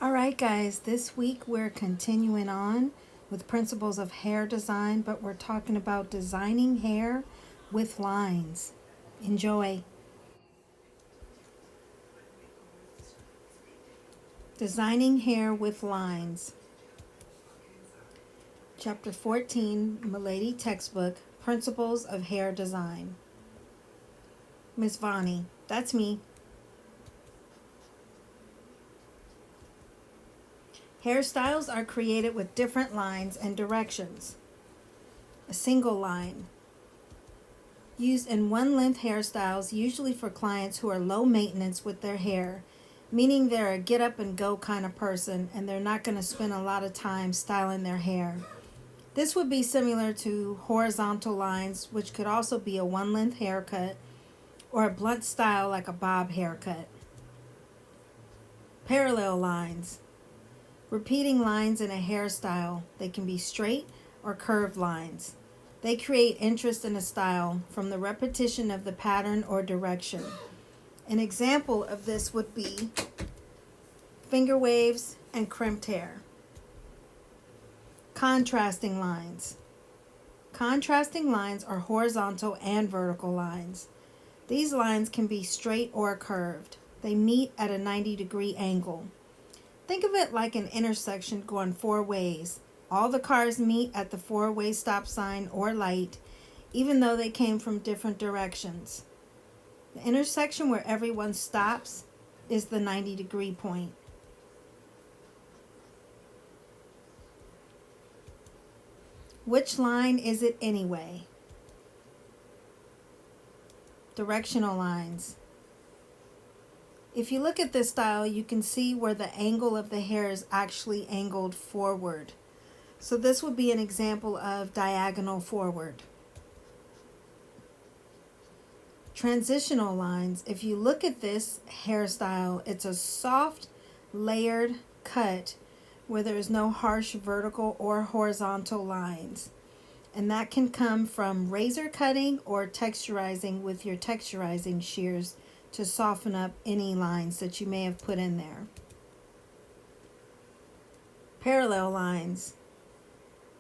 All right, guys, this week we're continuing on with principles of hair design, but we're talking about designing hair with lines. Enjoy. Designing hair with lines. Chapter 14, Milady Textbook, Principles of Hair Design. Miss Vonnie, that's me. Hairstyles are created with different lines and directions. A single line. Used in one-length hairstyles, usually for clients who are low maintenance with their hair, meaning they're a get-up-and-go kind of person and they're not going to spend a lot of time styling their hair. This would be similar to horizontal lines, which could also be a one-length haircut or a blunt style like a bob haircut. Parallel lines. Repeating lines in a hairstyle. They can be straight or curved lines. They create interest in a style from the repetition of the pattern or direction. An example of this would be finger waves and crimped hair. Contrasting lines. Contrasting lines are horizontal and vertical lines. These lines can be straight or curved. They meet at a 90-degree angle. Think of it like an intersection going four ways. All the cars meet at the four-way stop sign or light, even though they came from different directions. The intersection where everyone stops is the 90-degree point. Which line is it anyway? Directional lines. If you look at this style, you can see where the angle of the hair is actually angled forward. So this would be an example of diagonal forward. Transitional lines. If you look at this hairstyle, it's a soft, layered cut where there is no harsh vertical or horizontal lines. And that can come from razor cutting or texturizing with your texturizing shears to soften up any lines that you may have put in there. Parallel lines.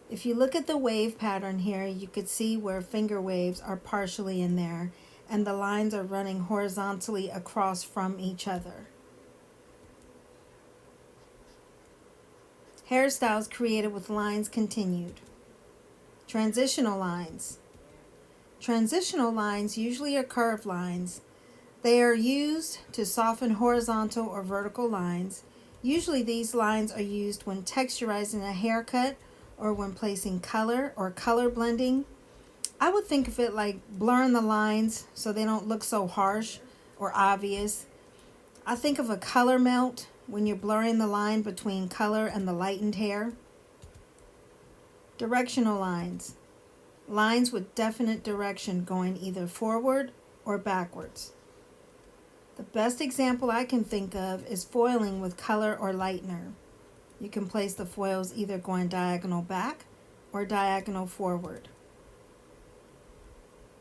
If you look at the wave pattern here, you could see where finger waves are partially in there and the lines are running horizontally across from each other. Hairstyles created with lines continued. Transitional lines. Transitional lines usually are curved lines. They are used to soften horizontal or vertical lines. Usually these lines are used when texturizing a haircut or when placing color or color blending. I would think of it like blurring the lines so they don't look so harsh or obvious. I think of a color melt when you're blurring the line between color and the lightened hair. Directional lines. Lines with definite direction going either forward or backwards. The best example I can think of is foiling with color or lightener. You can place the foils either going diagonal back or diagonal forward.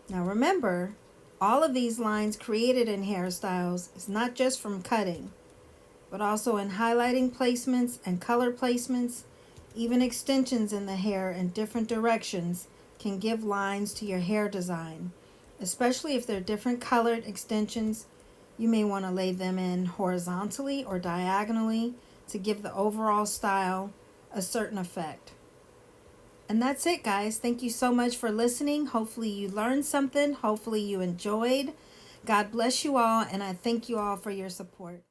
Now remember, all of these lines created in hairstyles is not just from cutting, but also in highlighting placements and color placements. Even extensions in the hair in different directions can give lines to your hair design, especially if they're different colored extensions. You may want to lay them in horizontally or diagonally to give the overall style a certain effect. And that's it, guys. Thank you so much for listening. Hopefully you learned something. Hopefully you enjoyed. God bless you all, and I thank you all for your support.